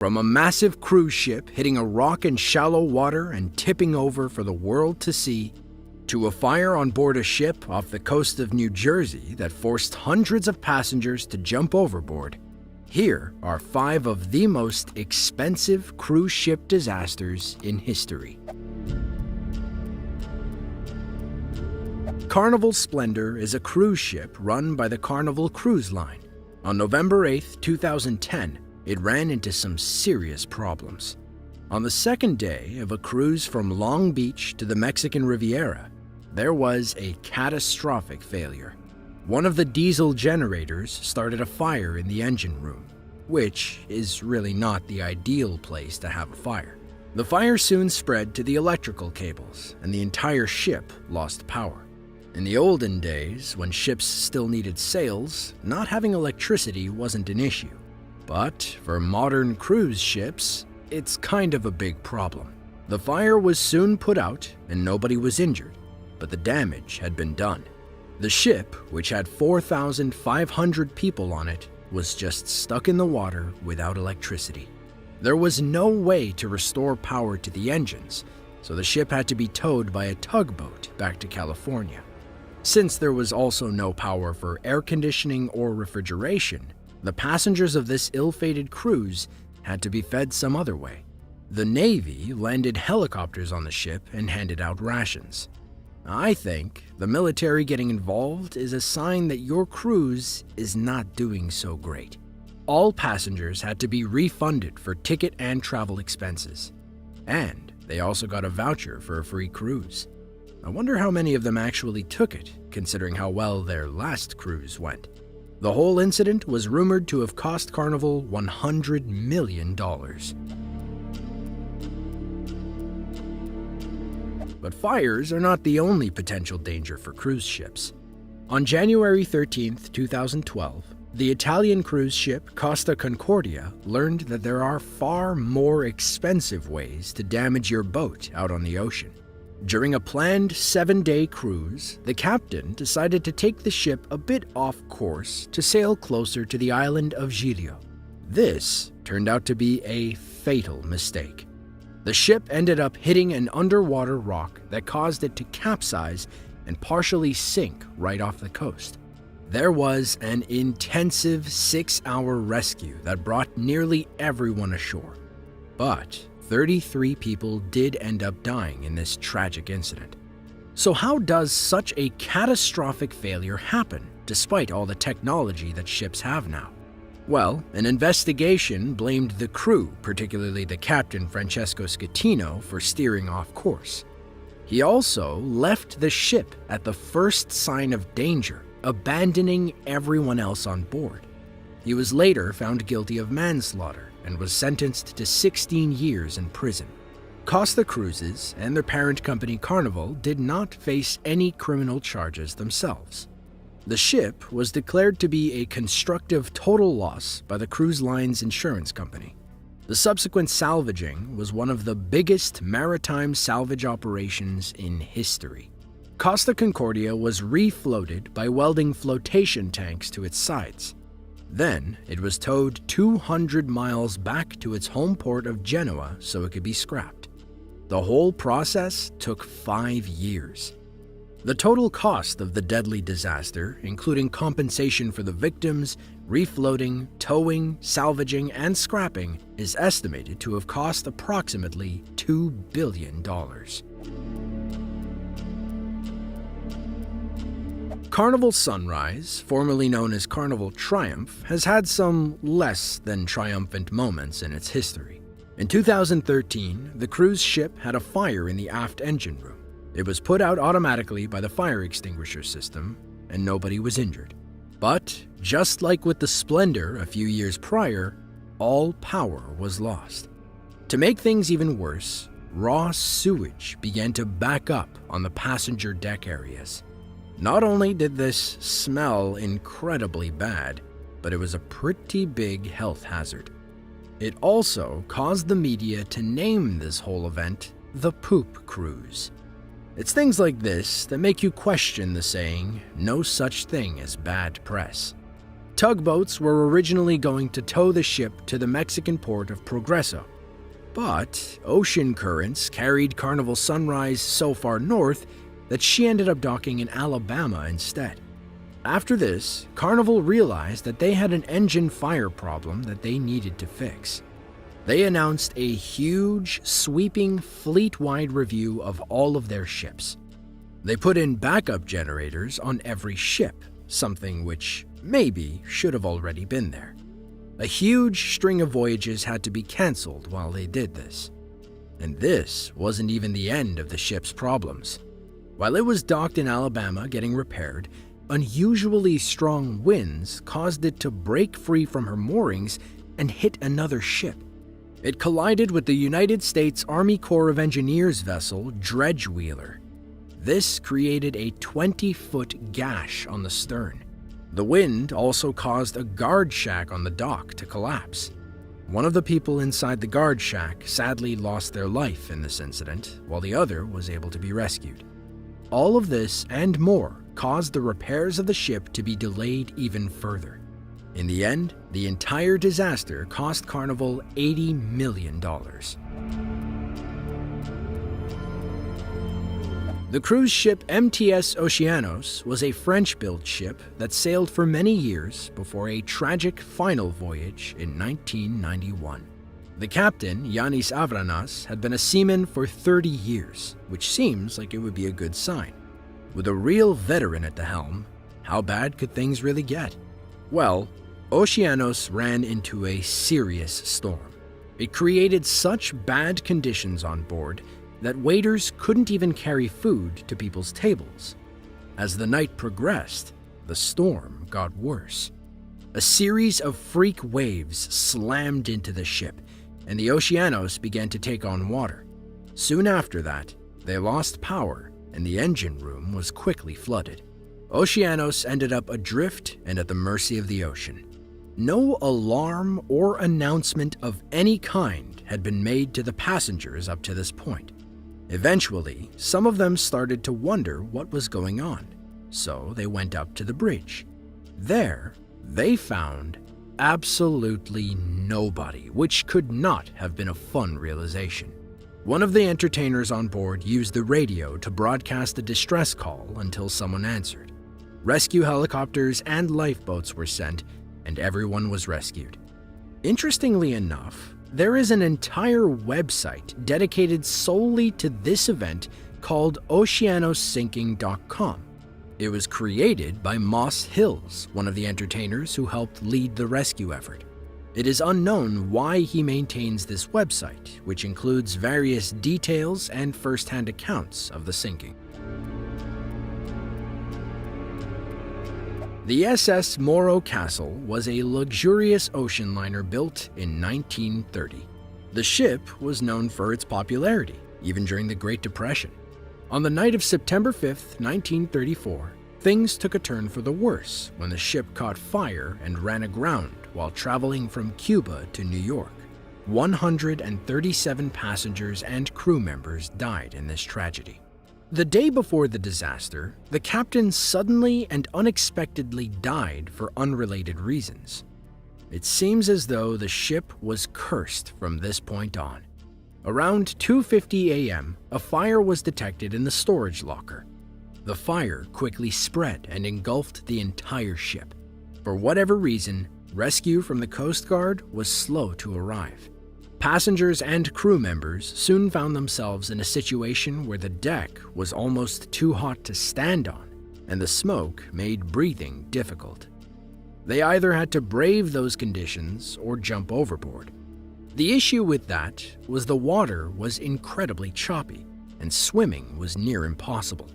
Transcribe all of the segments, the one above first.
From a massive cruise ship hitting a rock in shallow water and tipping over for the world to see, to a fire on board a ship off the coast of New Jersey that forced hundreds of passengers to jump overboard, here are 5 of the most expensive cruise ship disasters in history. Carnival Splendor is a cruise ship run by the Carnival Cruise Line. On November 8, 2010, it ran into some serious problems. On the second day of a cruise from Long Beach to the Mexican Riviera, there was a catastrophic failure. One of the diesel generators started a fire in the engine room, which is really not the ideal place to have a fire. The fire soon spread to the electrical cables, and the entire ship lost power. In the olden days, when ships still needed sails, not having electricity wasn't an issue. But for modern cruise ships, it's kind of a big problem. The fire was soon put out and nobody was injured, but the damage had been done. The ship, which had 4,500 people on it, was just stuck in the water without electricity. There was no way to restore power to the engines, so the ship had to be towed by a tugboat back to California. Since there was also no power for air conditioning or refrigeration, the passengers of this ill-fated cruise had to be fed some other way. The Navy landed helicopters on the ship and handed out rations. I think the military getting involved is a sign that your cruise is not doing so great. All passengers had to be refunded for ticket and travel expenses. And they also got a voucher for a free cruise. I wonder how many of them actually took it, considering how well their last cruise went. The whole incident was rumored to have cost Carnival $100 million. But fires are not the only potential danger for cruise ships. On January 13, 2012, the Italian cruise ship Costa Concordia learned that there are far more expensive ways to damage your boat out on the ocean. During a planned 7-day cruise, the captain decided to take the ship a bit off course to sail closer to the island of Giglio. This turned out to be a fatal mistake. The ship ended up hitting an underwater rock that caused it to capsize and partially sink right off the coast. There was an intensive 6-hour rescue that brought nearly everyone ashore. But 33 people did end up dying in this tragic incident. So how does such a catastrophic failure happen, despite all the technology that ships have now? Well, an investigation blamed the crew, particularly the captain Francesco Schettino, for steering off course. He also left the ship at the first sign of danger, abandoning everyone else on board. He was later found guilty of manslaughter and was sentenced to 16 years in prison. Costa Cruises and their parent company Carnival did not face any criminal charges themselves. The ship was declared to be a constructive total loss by the cruise line's insurance company. The subsequent salvaging was one of the biggest maritime salvage operations in history. Costa Concordia was refloated by welding flotation tanks to its sides. Then, it was towed 200 miles back to its home port of Genoa so it could be scrapped. The whole process took 5 years. The total cost of the deadly disaster, including compensation for the victims, refloating, towing, salvaging, and scrapping, is estimated to have cost approximately $2 billion. Carnival Sunrise, formerly known as Carnival Triumph, has had some less than triumphant moments in its history. In 2013, the cruise ship had a fire in the aft engine room. It was put out automatically by the fire extinguisher system, and nobody was injured. But, just like with the Splendor a few years prior, all power was lost. To make things even worse, raw sewage began to back up on the passenger deck areas. Not only did this smell incredibly bad, but it was a pretty big health hazard. It also caused the media to name this whole event the Poop Cruise. It's things like this that make you question the saying, "no such thing as bad press." Tugboats were originally going to tow the ship to the Mexican port of Progreso, but ocean currents carried Carnival Sunrise so far north that she ended up docking in Alabama instead. After this, Carnival realized that they had an engine fire problem that they needed to fix. They announced a huge, sweeping, fleet-wide review of all of their ships. They put in backup generators on every ship, something which maybe should have already been there. A huge string of voyages had to be cancelled while they did this. And this wasn't even the end of the ship's problems. While it was docked in Alabama getting repaired, unusually strong winds caused it to break free from her moorings and hit another ship. It collided with the United States Army Corps of Engineers vessel Dredge Wheeler. This created a 20-foot gash on the stern. The wind also caused a guard shack on the dock to collapse. One of the people inside the guard shack sadly lost their life in this incident, while the other was able to be rescued. All of this and more caused the repairs of the ship to be delayed even further. In the end, the entire disaster cost Carnival $80 million. The cruise ship MTS Oceanos was a French-built ship that sailed for many years before a tragic final voyage in 1991. The captain, Yanis Avranas, had been a seaman for 30 years, which seems like it would be a good sign. With a real veteran at the helm, how bad could things really get? Well, Oceanos ran into a serious storm. It created such bad conditions on board that waiters couldn't even carry food to people's tables. As the night progressed, the storm got worse. A series of freak waves slammed into the ship, and the Oceanos began to take on water. Soon after that, they lost power, and the engine room was quickly flooded. Oceanos ended up adrift and at the mercy of the ocean. No alarm or announcement of any kind had been made to the passengers up to this point. Eventually, some of them started to wonder what was going on, so they went up to the bridge. There, they found absolutely nobody, which could not have been a fun realization. One of the entertainers on board used the radio to broadcast a distress call until someone answered. Rescue helicopters and lifeboats were sent, and everyone was rescued. Interestingly enough, there is an entire website dedicated solely to this event called oceanossinking.com. It was created by Moss Hills, one of the entertainers who helped lead the rescue effort. It is unknown why he maintains this website, which includes various details and first-hand accounts of the sinking. The SS Morro Castle was a luxurious ocean liner built in 1930. The ship was known for its popularity, even during the Great Depression. On the night of September 5, 1934, things took a turn for the worse when the ship caught fire and ran aground while traveling from Cuba to New York. 137 passengers and crew members died in this tragedy. The day before the disaster, the captain suddenly and unexpectedly died for unrelated reasons. It seems as though the ship was cursed from this point on. Around 2:50 a.m., a fire was detected in the storage locker. The fire quickly spread and engulfed the entire ship. For whatever reason, rescue from the Coast Guard was slow to arrive. Passengers and crew members soon found themselves in a situation where the deck was almost too hot to stand on, and the smoke made breathing difficult. They either had to brave those conditions or jump overboard. The issue with that was the water was incredibly choppy, and swimming was near impossible.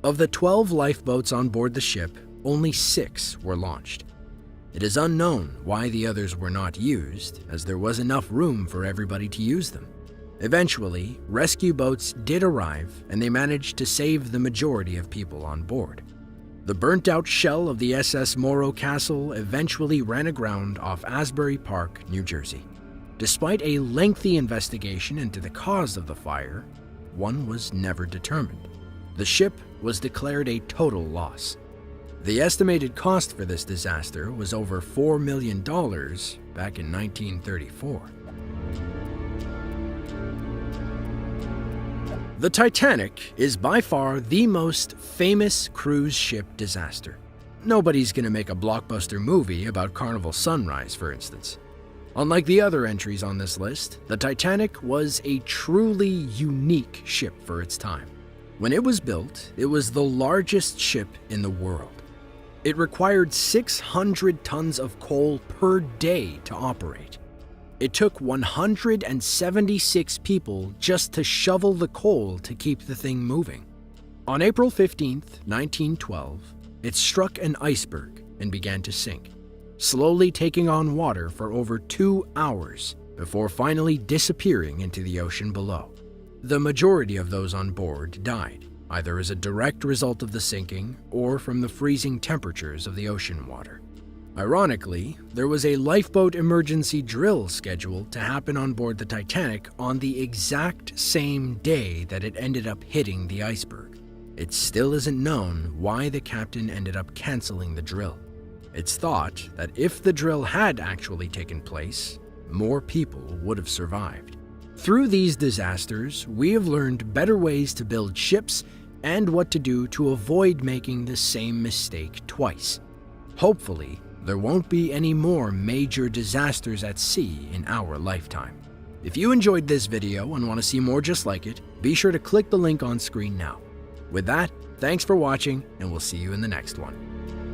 Of the 12 lifeboats on board the ship, only 6 were launched. It is unknown why the others were not used, as there was enough room for everybody to use them. Eventually, rescue boats did arrive, and they managed to save the majority of people on board. The burnt-out shell of the SS Morro Castle eventually ran aground off Asbury Park, New Jersey. Despite a lengthy investigation into the cause of the fire, one was never determined. The ship was declared a total loss. The estimated cost for this disaster was over $4 million back in 1934. The Titanic is by far the most famous cruise ship disaster. Nobody's gonna make a blockbuster movie about Carnival Sunrise, for instance. Unlike the other entries on this list, the Titanic was a truly unique ship for its time. When it was built, it was the largest ship in the world. It required 600 tons of coal per day to operate. It took 176 people just to shovel the coal to keep the thing moving. On April 15, 1912, it struck an iceberg and began to sink, slowly taking on water for over 2 hours before finally disappearing into the ocean below. The majority of those on board died, either as a direct result of the sinking or from the freezing temperatures of the ocean water. Ironically, there was a lifeboat emergency drill scheduled to happen on board the Titanic on the exact same day that it ended up hitting the iceberg. It still isn't known why the captain ended up canceling the drill. It's thought that if the drill had actually taken place, more people would have survived. Through these disasters, we have learned better ways to build ships and what to do to avoid making the same mistake twice. Hopefully, there won't be any more major disasters at sea in our lifetime. If you enjoyed this video and want to see more just like it, be sure to click the link on screen now. With that, thanks for watching, and we'll see you in the next one.